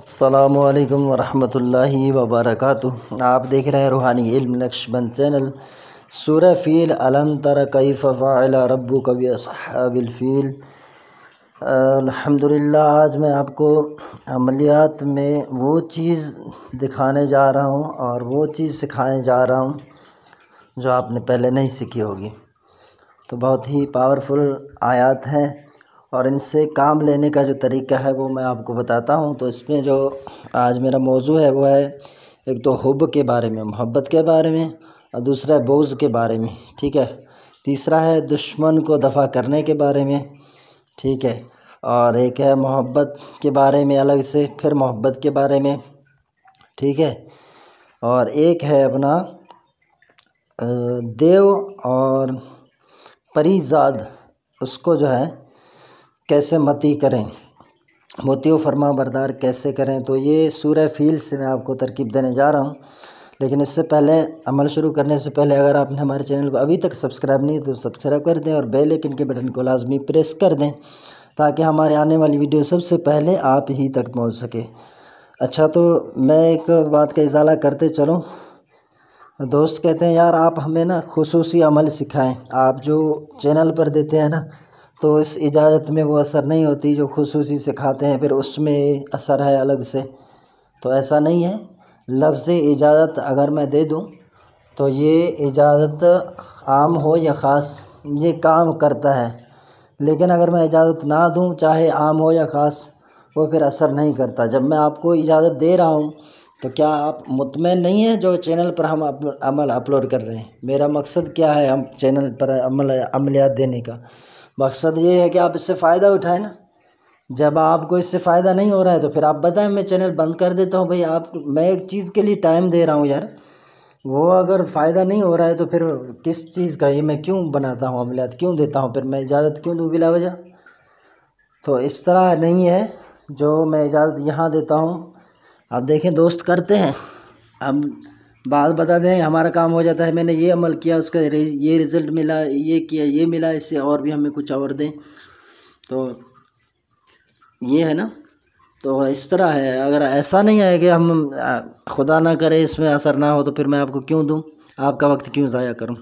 अस्सलामुअलैकुम वरहमतुल्लाहि वबरकातुह। आप देख रहे हैं रूहानी इल्म नक्शबंद चैनल। सूरह फ़ील अलम तर कैफ़ फ़अल रब्बुक बिअस्हाबिल फ़ील। अल्हम्दुलिल्लाह, आज मैं आपको अमलियात में वो चीज़ दिखाने जा रहा हूँ और वो चीज़ सिखाने जा रहा हूँ जो आपने पहले नहीं सीखी होगी। तो बहुत ही पावरफुल आयत हैं और इनसे काम लेने का जो तरीका है वो मैं आपको बताता हूँ। तो इसमें जो आज मेरा मौजू है वो है, एक तो हुब के बारे में, मोहब्बत के बारे में, और दूसरा है बोझ के बारे में, ठीक है। तीसरा है दुश्मन को दफ़ा करने के बारे में, ठीक है। और एक है मोहब्बत के बारे में अलग से, फिर मोहब्बत के बारे में, ठीक है। और एक है अपना देव और परीज़ाद, उसको जो है कैसे मती करें, मोती व फरमा बरदार कैसे करें। तो ये सूरह फ़ील से मैं आपको तरकीब देने जा रहा हूँ। लेकिन इससे पहले, अमल शुरू करने से पहले, अगर आपने हमारे चैनल को अभी तक सब्सक्राइब नहीं तो सब्सक्राइब कर दें और बेल आइकन के बटन को लाजमी प्रेस कर दें ताकि हमारे आने वाली वीडियो सबसे पहले आप ही तक पहुँच सके। अच्छा, तो मैं एक बात का इजाला करते चलूँ। दोस्त कहते हैं यार आप हमें ना खुसूसी अमल सिखाएं, आप जो चैनल पर देते हैं ना तो इस इजाज़त में वो असर नहीं होती जो खुसूसी सिखाते हैं, फिर उसमें असर है अलग से। तो ऐसा नहीं है। लफ्ज़ इजाज़त अगर मैं दे दूं तो ये इजाज़त आम हो या ख़ास, ये काम करता है। लेकिन अगर मैं इजाज़त ना दूं, चाहे आम हो या ख़ास, वो फिर असर नहीं करता। जब मैं आपको इजाज़त दे रहा हूं तो क्या आप मुतमईन नहीं हैं जो चैनल पर हम अमल अपलोड कर रहे हैं? मेरा मकसद क्या है हम चैनल पर अमलियात देने का? मकसद ये है कि आप इससे फ़ायदा उठाएं ना। जब आपको इससे फ़ायदा नहीं हो रहा है तो फिर आप बताएं, मैं चैनल बंद कर देता हूँ। भाई आप, मैं एक चीज़ के लिए टाइम दे रहा हूँ यार, वो अगर फ़ायदा नहीं हो रहा है तो फिर किस चीज़ का ये मैं क्यों बनाता हूँ, अमलियात क्यों देता हूँ, फिर मैं इजाज़त क्यों दूँ बिला वजह? तो इस तरह नहीं है जो मैं इजाज़त यहाँ देता हूँ। आप देखें दोस्त करते हैं, हम बात बता दें, हमारा काम हो जाता है, मैंने ये अमल किया, उसका ये रिज़ल्ट मिला, ये किया, ये मिला, इससे और भी हमें कुछ और दें। तो ये है ना। तो इस तरह है। अगर ऐसा नहीं है कि हम खुदा ना करे इसमें असर ना हो तो फिर मैं आपको क्यों दूं, आपका वक्त क्यों ज़ाया करूं।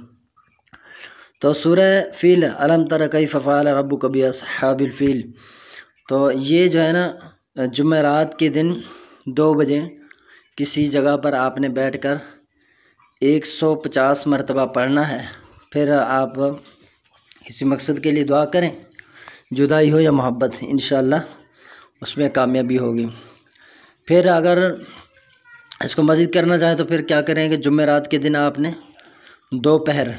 तो सूरह फ़ील अलम तर कैफ़ फ़अल रब्बुक बिअस्हाबिल फ़ील। तो ये जो है ना, जुमेरात के दिन 2 बजे किसी जगह पर आपने बैठकर 150 मरतबा पढ़ना है। फिर आप किसी मकसद के लिए दुआ करें, जुदाई हो या मोहब्बत, इंशाअल्लाह उसमें कामयाबी होगी। फिर अगर इसको मज़ीद करना चाहें तो फिर क्या करें कि जुमेरात के दिन आपने दोपहर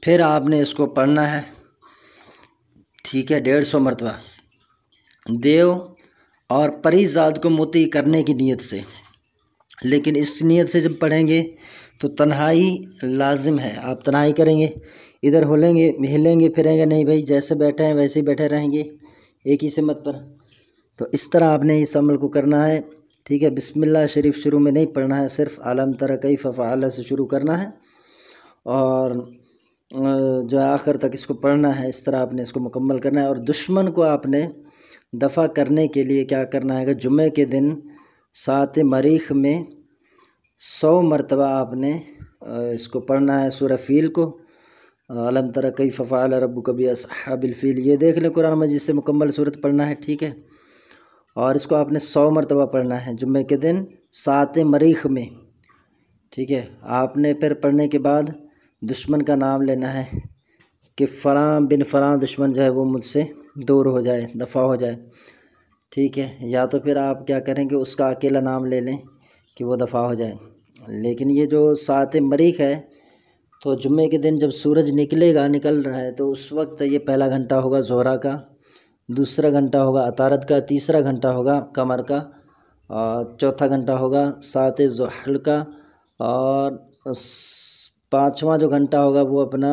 फिर आपने इसको पढ़ना है, ठीक है, 150 मरतबा, देव और परीज़ाद को मोती करने की नीयत से। लेकिन इस नीयत से जब पढ़ेंगे तो तन्हाई लाजिम है, आप तन्हाई करेंगे, इधर हिलेंगे फिरेंगे नहीं भाई, जैसे बैठे हैं वैसे ही बैठे रहेंगे एक ही सिमत पर। तो इस तरह आपने इस अमल को करना है, ठीक है। बिस्मिल्लाह शरीफ शुरू में नहीं पढ़ना है, सिर्फ अलम तर कैफ़ फ़अल से शुरू करना है और जो आखिर तक इसको पढ़ना है। इस तरह आपने इसको मुकम्मल करना है। और दुश्मन को आपने दफ़ा करने के लिए क्या करना है कि जुम्मे के दिन 7 मरीख में 100 मरतबा आपने इसको पढ़ना है, सूरह फ़ील को, अलम तर कैफ़ फ़अल रब्बुक बिअस्हाबिल फ़ील। ये देख लें, कुरान मजीद से मुकम्मल सूरत पढ़ना है, ठीक है। और इसको आपने 100 मरतबा पढ़ना है जुम्मे के दिन 7 मरीख में, ठीक है। आपने फिर पढ़ने के बाद दुश्मन का नाम लेना है कि फ़लाँ बिन फ़लाँ दुश्मन जो है वो मुझसे दूर हो जाए, दफ़ा हो जाए, ठीक है। या तो फिर आप क्या करेंगे, उसका अकेला नाम ले लें कि वो दफ़ा हो जाए। लेकिन ये जो 7 मरीख है, तो जुम्मे के दिन जब सूरज निकल रहा है तो उस वक्त ये पहला घंटा होगा ज़ोहरा का, दूसरा घंटा होगा अतारत का, तीसरा घंटा होगा कमर का, और चौथा घंटा होगा 7 ज़ुहल का, और 5वां जो घंटा होगा वो अपना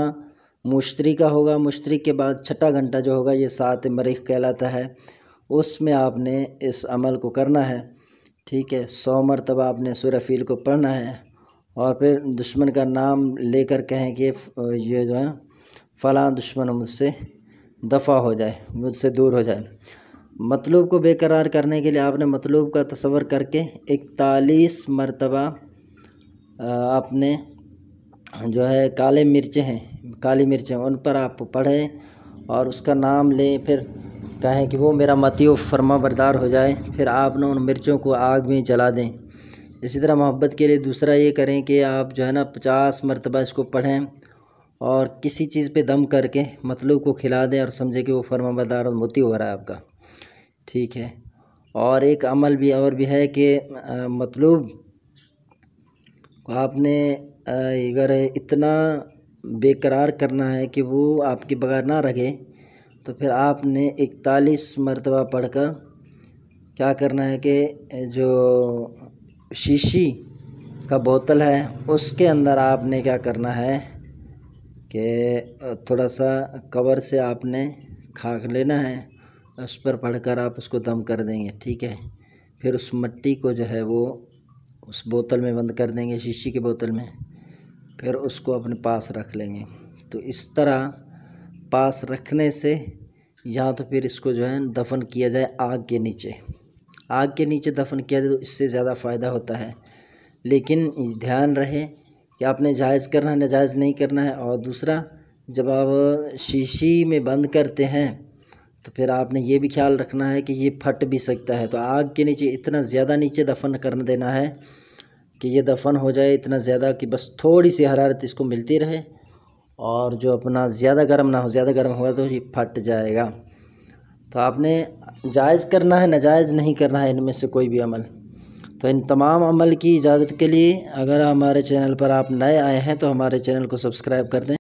मुश्तरी का होगा। मुश्तरी के बाद छठा घंटा जो होगा ये 7 मरीख कहलाता है। उसमें आपने इस अमल को करना है, ठीक है। 100 मरतबा आपने सूरह फ़ील को पढ़ना है और फिर दुश्मन का नाम लेकर कहें कि ये जो है ना, फ़लाँ दुश्मन मुझसे दफ़ा हो जाए, मुझसे दूर हो जाए। मतलूब को बेकरार करने के लिए आपने मतलूब का तस्वर करके 41 मरतबा आपने जो है काली मिर्चें उन पर आप पढ़ें और उसका नाम लें, फिर कहें कि वो मेरा मती फरमा बरदार हो जाए, फिर आपने उन मिर्चों को आग में जला दें। इसी तरह मोहब्बत के लिए दूसरा ये करें कि आप जो है ना 50 मरतबा इसको पढ़ें और किसी चीज़ पे दम करके मतलूब को खिला दें और समझे कि वो फरमा बरदार और मोती हो रहा है आपका। ठीक है। और एक अमल भी और भी है कि मतलूब को आपने अगर इतना बेकरार करना है कि वो आपके बगैर ना रहे, तो फिर आपने 41 मरतबा पढ़कर क्या करना है कि जो शीशी का बोतल है उसके अंदर आपने क्या करना है कि थोड़ा सा कवर से आपने खाक लेना है, उस पर पढ़कर आप उसको दम कर देंगे। ठीक है। फिर उस मिट्टी को जो है वो उस बोतल में बंद कर देंगे, शीशी के बोतल में, फिर उसको अपने पास रख लेंगे। तो इस तरह पास रखने से या तो फिर इसको जो है दफन किया जाए आग के नीचे दफन किया जाए तो इससे ज़्यादा फ़ायदा होता है। लेकिन ध्यान रहे कि आपने जायज़ करना है, नाजायज़ नहीं करना है। और दूसरा, जब आप शीशी में बंद करते हैं तो फिर आपने ये भी ख्याल रखना है कि ये फट भी सकता है। तो आग के नीचे इतना ज़्यादा नीचे दफन कर देना है कि ये दफन हो जाए इतना ज़्यादा कि बस थोड़ी सी हरारत इसको मिलती रहे और जो अपना ज़्यादा गर्म ना हो। ज़्यादा गर्म हुआ तो ये फट जाएगा। तो आपने जायज़ करना है, नाजायज़ नहीं करना है इनमें से कोई भी अमल। तो इन तमाम अमल की इजाज़त के लिए अगर हमारे चैनल पर आप नए आए हैं तो हमारे चैनल को सब्सक्राइब कर दें।